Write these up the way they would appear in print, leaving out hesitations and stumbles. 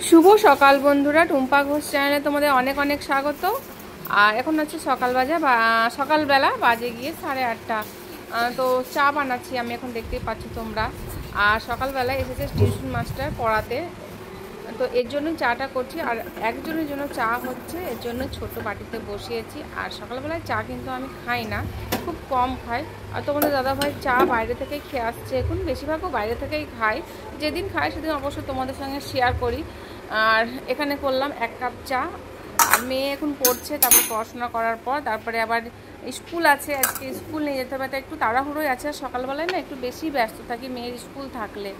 শুভ সকাল বন্ধুরা, টুম্পা ঘোষ চ্যানেলে তোমাদের অনেক অনেক স্বাগত। আর এখন হচ্ছে সকালবেলা বাজে গিয়ে 8:30। তো চা বানাচ্ছি আমি, এখন দেখতেই পাচ্ছি তোমরা। আর সকালবেলা এসেছে টিউশন মাস্টার পড়াতে, তো এর জন্য চাটা করছি। আর একজনের জন্য চা হচ্ছে, এর জন্য ছোট বাটিতে বসিয়েছি। আর সকালবেলায় চা কিন্তু আমি খাই না, খুব কম খাই। আর তোমাদের দাদাভাই চা বাইরে থেকেই খেয়ে আসছে, এখন বেশিরভাগও বাইরে থেকেই খাই। যেদিন খাই সেদিন অবশ্যই তোমাদের সঙ্গে শেয়ার করি। আর এখানে করলাম 1 কাপ চা। আর মেয়ে এখন পড়ছে, তারপর পড়াশোনা করার পর তারপরে আবার স্কুল আছে, আজকে স্কুল নিয়ে যেতে হবে। একটু তাড়াহুড়োই আছে, সকালবেলায় না একটু বেশি ব্যস্ত থাকি মেয়ের স্কুল থাকলে।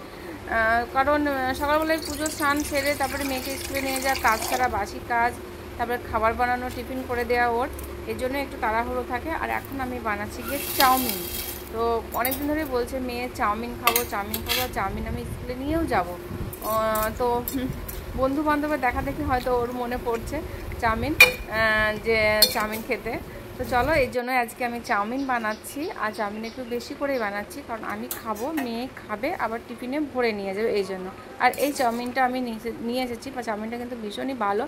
কারণ সকালবেলায় পুজো স্নান সেরে তারপরে মেয়েকে স্কুলে নিয়ে যাওয়া, কাজ ছাড়া বাসি কাজ, তারপরে খাবার বানানো, টিফিন করে দেওয়া ওর, এর জন্য একটু তাড়াহুড়ো থাকে। আর এখন আমি বানাচ্ছি গিয়ে চাউমিন। তো অনেকদিন ধরেই বলছে মেয়ে চাউমিন খাবো। চাউমিন আমি স্কুলে নিয়েও যাব। তো বন্ধু বান্ধবের দেখা দেখি হয়তো ওর মনে পড়ছে চাউমিন, যে চাউমিন খেতে। তো চলো, এর জন্য আজকে আমি চাউমিন বানাচ্ছি। আর চাউমিন একটু বেশি করেই বানাচ্ছি, কারণ আমি খাবো, মেয়ে খাবে, আবার টিফিনে ভরে নিয়ে যাবে এই জন্য। আর এই চাউমিনটা আমি নিয়ে এসেছি, বা চাউমিনটা কিন্তু ভীষণই ভালো,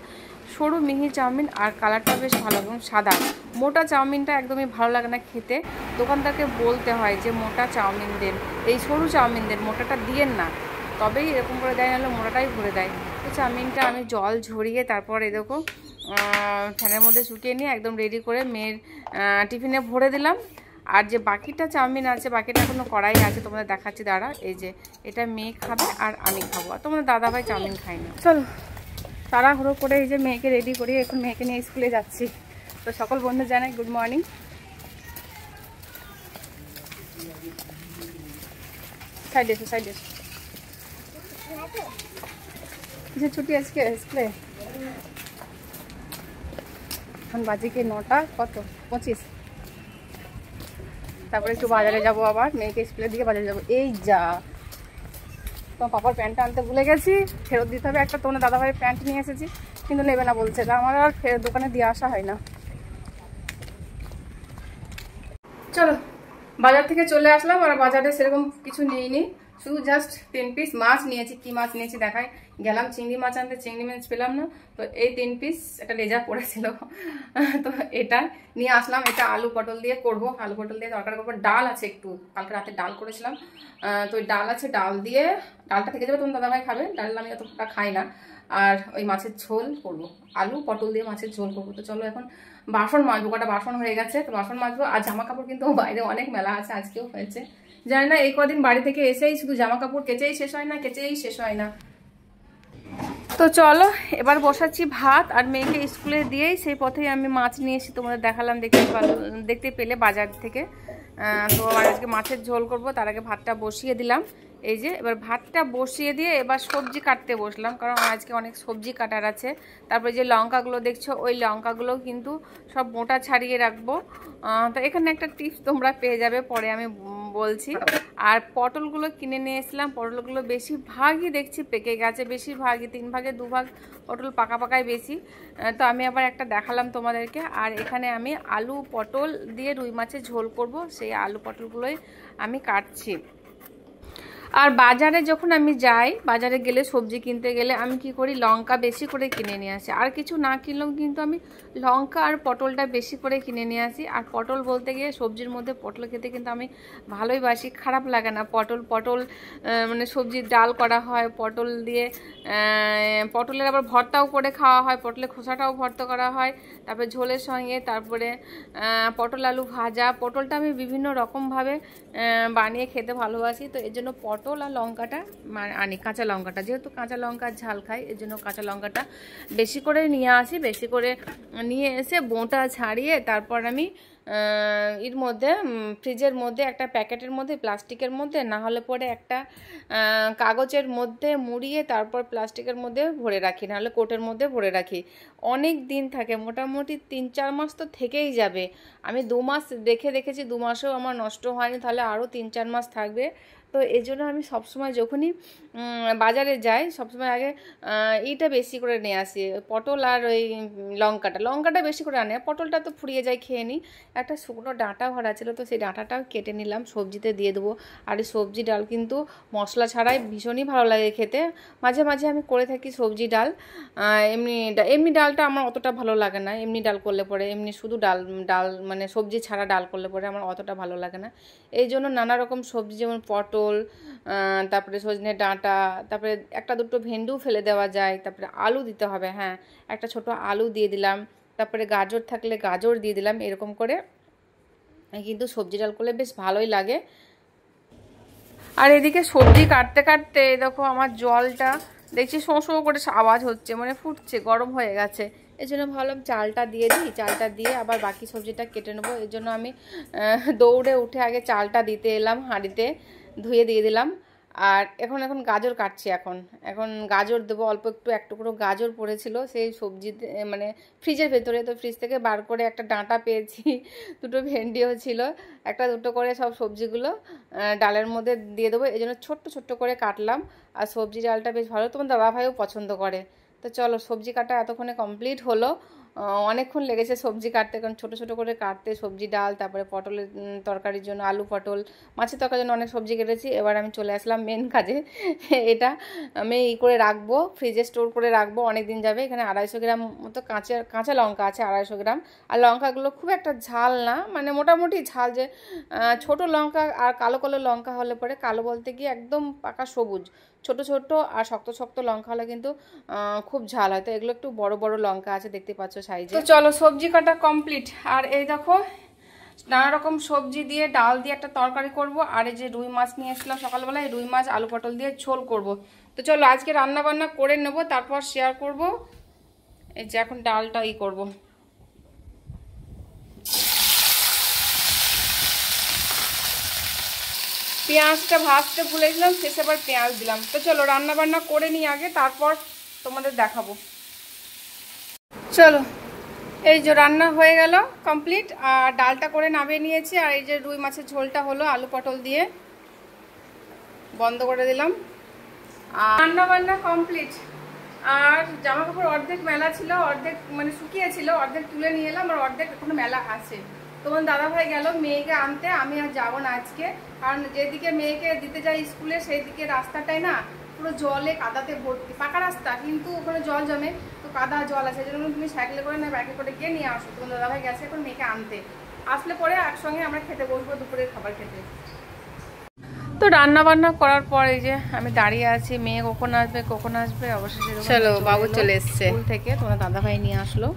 সরু মিহি চাউমিন। আর কালারটা বেশ ভালো, এবং সাদা। মোটা চাউমিনটা একদমই ভালো লাগে না খেতে, দোকানদারকে বলতে হয় যে মোটা চাউমিন দেন, এই সরু চাউমিন দেন, মোটাটা দিয়েন না, তবেই এরকম করে দেয়, নাহলে মোটাটাই ভরে দেয়। তো চাউমিনটা আমি জল ঝরিয়ে তারপর এরকম ফ্যানের মধ্যে শুকিয়ে নিয়ে একদম রেডি করে মেয়ের টিফিনে ভরে দিলাম। আর যে বাকিটা চাউমিন আছে, বাকিটা এখনো কড়াই আছে, তোমাদের দেখাচ্ছি দাঁড়া। এই যে এটা মেয়ে খাবে আর আমি খাবো, আর তোমাদের দাদাভাই চাউমিন খাই না। চলো তাড়াহুড়ো করে এই যে মেয়েকে রেডি করি, এখন মেয়েকে নিয়ে স্কুলে যাচ্ছি। তো সকল বন্ধু জানাই গুড মর্নিং। সাইড এসো যে ছুটি আজকে স্কুলে। এখন বাজে কি 9:25। তারপরে একটু বাজারে যাব, আবার মেয়েকে স্কুলের দিকে বাজারে যাব। এই যা, তোমার পাপার প্যান্টটা আনতে ভুলে গেছি, ফেরত দিতে হবে একটা। তোমার দাদাভাইয়ের প্যান্ট নিয়ে এসেছি, কিন্তু নেবে না বলছে, আমার আর দোকানে দিয়ে আসা হয় না। চলো বাজার থেকে চলে আসলাম। আর বাজারে সেরকম কিছু নিইনি, শুধু জাস্ট 3 পিস মাছ নিয়েছি। কি মাছ নিয়েছি দেখাই। গেলাম চিংড়ি মাছ আনতে, চিংড়ি মাছ পেলাম না, তো এই 3 পিস, একটা লেজা পড়েছিল, তো এটা নিয়ে আসলাম। এটা আলু পটল দিয়ে করবো, আলু পটল দিয়ে তরকারি করবো। ডাল আছে একটু, কালকে রাতে ডাল করেছিলাম, তো ওই ডাল আছে, ডালটা থেকে যাবে, তোমার দাদাভাই খাবে, ডাল আমি অতটা খাই না। আর ওই মাছের ঝোল করবো, আলু পটল দিয়ে মাছের ঝোল করবো। তো চলো এখন বাসন মাজবো, কটা বাসন হয়ে গেছে, তো বাসন মাজবো। আর জামা কাপড় কিন্তু বাইরে অনেক মেলা আছে, আজকেও হয়েছে। জানি না এই কদিন বাড়ি থেকে এসেই শুধু জামা কাপড় কেচেই শেষ হয় না। তো চলো এবার বসাচ্ছি ভাত। আর মেয়েকে স্কুলে দিয়েই সেই পথেই আমি মাছ নিয়ে এসে তোমাদের দেখালাম, দেখতে পেলে বাজার থেকে। তো আজকে মাছের ঝোল করব, তার আগে ভাতটা বসিয়ে দিলাম। এই যে এবার ভাতটা বসিয়ে দিয়ে এবার সবজি কাটতে বসলাম, কারণ আজকে অনেক সবজি কাটার আছে। তারপরে যে লঙ্কাগুলো দেখছো, ওই লঙ্কাগুলো কিন্তু সব মোটা ছাড়িয়ে রাখবো। তো এখানে একটা টিপস তোমরা পেয়ে যাবে, পরে আমি বলছি। আর পটলগুলো কিনে নিয়ে এসলাম, পটলগুলো বেশিরভাগই দেখছি পেকে গেছে, বেশিরভাগই 3 ভাগে 2 ভাগ পটল পাকাই বেশি। তো আমি আবার একটা দেখালাম তোমাদেরকে। আর এখানে আমি আলু পটল দিয়ে রুই মাছের ঝোল করব, সেই আলু পটলগুলোই আমি কাটছি। আর বাজারে যখন আমি যাই, বাজারে গেলে সবজি কিনতে গেলে আমি কি করি, লঙ্কা বেশি করে কিনে নিয়ে আসি। আর কিছু না কিনলেও কিন্তু আমি লঙ্কা আর পটলটা বেশি করে কিনে নিয়ে আসি। আর পটল বলতে গিয়ে সবজির মধ্যে পটল খেতে কিন্তু আমি ভালোই বাসি, খারাপ লাগে না। পটল মানে সবজির ডাল করা হয় পটল দিয়ে, পটলের আবার ভর্তাও করে খাওয়া হয়, পটলের খোসাটাও ভর্তা করা হয়, তারপরে ঝোলের সঙ্গে, তারপরে পটল আলু ভাজা। পটলটা আমি বিভিন্ন রকমভাবে বানিয়ে খেতে ভালোবাসি, তো এর জন্য পটল আর লঙ্কাটা আনি, কাঁচা লঙ্কাটা, যেহেতু কাঁচা লঙ্কার ঝাল খাই, এর জন্য কাঁচা লঙ্কাটা বেশি করে নিয়ে আসি। বেশি করে নিয়ে এসে বোঁটা ছাড়িয়ে তারপর আমি এর মধ্যে ফ্রিজের মধ্যে একটা প্যাকেটের মধ্যে, প্লাস্টিকের মধ্যে, না হলে পরে একটা কাগজের মধ্যে মুড়িয়ে তারপর প্লাস্টিকের মধ্যে ভরে রাখি, নাহলে কোটের মধ্যে ভরে রাখি। অনেক দিন থাকে, মোটামুটি 3-4 মাস তো থেকেই যাবে। আমি 2 মাস দেখেছি, 2 মাসেও আমার নষ্ট হয়নি, তাহলে আরও 3-4 মাস থাকবে। তো এই জন্য আমি সবসময় যখনই বাজারে যাই সবসময় আগে এইটা বেশি করে নিয়ে আসি, পটল আর ওই লঙ্কাটা বেশি করে আনে, পটলটা তো ফুরিয়ে যায় খেয়ে নিই। একটা শুকনো ডাঁটা ভরা ছিল, তো সেই ডাঁটাটাও কেটে নিলাম, সবজিতে দিয়ে দেবো। আর এই সবজি ডাল কিন্তু মশলা ছাড়াই ভীষণই ভালো লাগে খেতে। মাঝে মাঝে আমি করে থাকি সবজি ডাল। এমনি ডালটা আমার অতটা ভালো লাগে না, এমনি ডাল করলে পরে, এমনি শুধু ডাল ডাল মানে সবজি ছাড়া ডাল করলে পরে আমার অতটা ভালো লাগে না। এই জন্য নানা রকম সবজি যেমন পটল, তারপরে সজনে ডাঁটা, তারপরে একটা দুটো ভেন্ডিও ফেলে দেওয়া যায়, তারপরে আলু দিতে হবে, হ্যাঁ একটা ছোট আলু দিয়ে দিলাম, তারপরে গাজর থাকলে গাজর দিয়ে দিলাম, এরকম করে কিন্তু সবজি ডাল করলে বেশ ভালোই লাগে। আর এদিকে সবজি কাটতে কাটতে দেখো আমার জলটা দেখছি শোঁ শোঁ করে আওয়াজ হচ্ছে, মানে ফুটছে, গরম হয়ে গেছে। এই জন্য ভাবলাম চালটা দিয়ে দিই, চালটা দিয়ে আবার বাকি সবজিটা কেটে নেবো। এই জন্য আমি দৌড়ে উঠে আগে চালটা দিতে এলাম, হাঁড়িতে ধুয়ে দিয়ে দিলাম। আর এখন গাজর কাটছি, এখন গাজর দেবো, অল্প একটু এক টুকরো গাজর পড়েছিল সেই সবজিতে, মানে ফ্রিজের ভেতরে, তো ফ্রিজ থেকে বার করে একটা ডাঁটা পেয়েছি, দুটো ভেন্ডিও ছিল, একটা দুটো করে সব সবজিগুলো ডালের মধ্যে দিয়ে দেবো। এই জন্য ছোট্ট ছোট্ট করে কাটলাম। আর সবজি ডালটা বেশ ভালো, তোমার দাদাভাইও পছন্দ করে। তো চলো সবজি কাটা এতক্ষণে কমপ্লিট হলো। অনেকক্ষণ লেগেছে সবজি কাটতে, কারণ ছোটো ছোটো করে কাটতে সবজি ডাল, তারপরে পটলের তরকারির জন্য আলু পটল, মাছের তরকারির জন্য অনেক সবজি কেটেছি। এবার আমি চলে আসলাম মেন কাজে। এটা আমি করে রাখবো, ফ্রিজে স্টোর করে রাখবো, অনেক দিন যাবে। এখানে 250 গ্রাম মতো কাঁচা লঙ্কা আছে, 250 গ্রাম। আর লঙ্কাগুলো খুব একটা ঝাল না, মানে মোটামুটি ঝাল, যে ছোট লঙ্কা আর কালো কালো লঙ্কা হলে পরে, কালো বলতে গিয়ে একদম পাকা সবুজ, ছোট ছোট আর শক্ত শক্ত লঙ্কা হলে কিন্তু খুব ঝাল হয়। তো এগুলো একটু বড় বড় লঙ্কা আছে, দেখতে পাচ্ছ সাইজে। তো চলো সবজি কাটা কমপ্লিট। আর এই দেখো নানা রকম সবজি দিয়ে ডাল দিয়ে একটা তরকারি করব। আর এই যে রুই মাছ নিয়ে এসেছিলাম সকালবেলায়, রুই মাছ আলু পটল দিয়ে ঝোল করব। তো চলো আজকে রান্না বান্না করে নেব, তারপর শেয়ার করব। এই যে এখন ডালটা করব। পেঁয়াজটা ভাজতে ভুলেছিলাম, শেষে আবার পেঁয়াজ দিলাম। তো চলো রান্না বান্না করে নিই আগে, তারপর তোমাদের দেখাবো। চলো এই যে রান্না হয়ে গেল কমপ্লিট, আর ডালটা করে নামিয়ে নিয়েছি। আর এই যে রুই মাছের ঝোলটা হলো আলু পটল দিয়ে, বন্ধ করে দিলাম। আর রান্না বান্না কমপ্লিট। আর জামা কাপড় অর্ধেক মেলা ছিল, অর্ধেক মানে শুকিয়েছিল, অর্ধেক তুলে নিয়ে এলাম, আর অর্ধেক এখনো মেলা আছে। তোমার দাদাভাই গেল মেয়েকে আনতে, আমি আর যাবো না আজকে, কারণ যেদিকে মেয়েকে দিতে যাই স্কুলে সেই দিকে রাস্তাটাই না পুরো জলে কাদাতে ভর্তি, পাকা রাস্তা কিন্তু ওখানে জল জমে, তো কাদা জল আছে। সেজন্য তুমি সাইকেলে করে না বাইকে করে গিয়ে নিয়ে আসো। তোমার দাদাভাই গেছে এখন মেয়েকে আনতে, আসলে পরে একসঙ্গে আমরা খেতে বসবো দুপুরের খাবার খেতে। তো রান্না বান্না করার পর এই যে আমি দাঁড়িয়ে আছি, মেয়ে কখন আসবে অবশেষে চলো বাবু চলে এসছে স্কুল থেকে, তোমার দাদাভাই নিয়ে আসলো।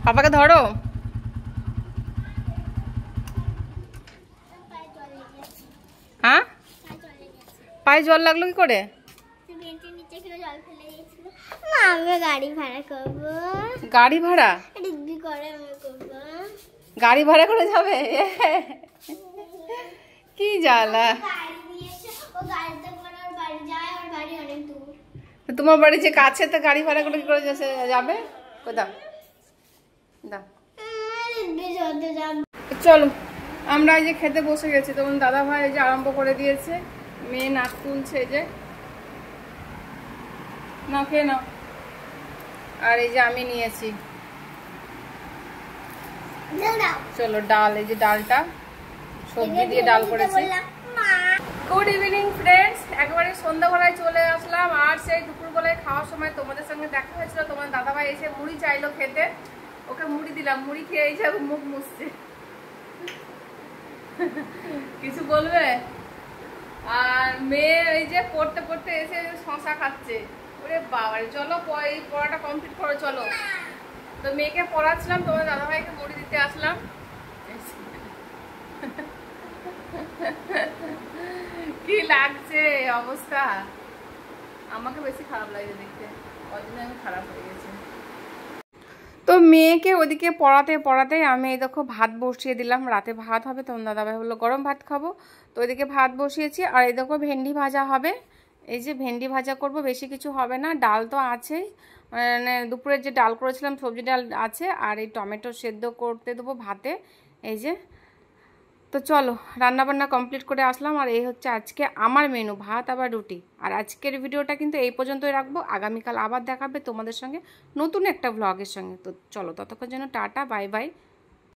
পাপাকে ধরো। হ্যাঁ পায়ে জল লাগলো কি করে? গাড়ি ভাড়া গাড়ি ভাড়া করে যাবে? কি জ্বালা। তোমার বাড়ি যে কাছে, তো গাড়ি ভাড়া করে কি করে যাবে? কোথাও চলো আমরা এই যে খেতে বসে গেছি। তখন দাদা ভাই এই যে আরম্ভ করে দিয়েছে, মেয়ে নাক তুলছে, এই যে না খেয়ে নাও। আর এই যে আমি নিয়েছি চলো ডাল, এই যে ডালটা সবজি দিয়ে ডাল করেছি। গুড ইভিনিং ফ্রেন্ডস, একবারে সন্ধ্যাবেলায় চলে আসলাম। আর সেই দুপুরবেলায় খাওয়ার সময় তোমাদের সঙ্গে দেখা হয়েছিল, তোমার দাদাভাই এসে মুড়ি চাইলো খেতে, ওকে মুড়ি দিলাম, মুড়ি খেয়ে এই যে মুখ মুছছে। কিছু বলবে? আর মেয়ে এই যে পড়তে পড়তে এসে শশা খাচ্ছে। ওরে বাবা, চলো এই পড়াটা কমপ্লিট করো চলো। তো মেয়েকে পড়াচ্ছিলাম, তোমার দাদাভাইকে মুড়ি দিতে আসলাম। কি লাগছে অবস্থা, আমাকে বেশি খারাপ লাগছে দেখতে, ওইজন্য আমি খারাপ হয়ে গেছি। তো মেয়েকে ওদিকে পড়াতে পড়াতে আমি এই দেখো ভাত বসিয়ে দিলাম, রাতে ভাত হবে। তোমার দাদাভাই বললো গরম ভাত খাবো, তো ওইদিকে ভাত বসিয়েছি। আর এই দেখো ভেন্ডি ভাজা হবে, এই যে ভেন্ডি ভাজা করব, বেশি কিছু হবে না। ডাল তো আছেই, মানে দুপুরের যে ডাল করেছিলাম সবজি ডাল আছে। আর এই টমেটো সেদ্ধ করতে দেবো ভাতে, এই যে। তো চলো রান্নাবান্না কমপ্লিট করে আসলাম, আর এই হচ্ছে আজকে আমার মেনু, ভাত আবার রুটি। আর আজকের ভিডিওটা কিন্তু এই পর্যন্তই রাখবো, আগামীকাল আবার দেখাবে তোমাদের সঙ্গে নতুন একটা ভ্লগের সঙ্গে। তো চলো ততক্ষণ যেন টাটা বাই বাই।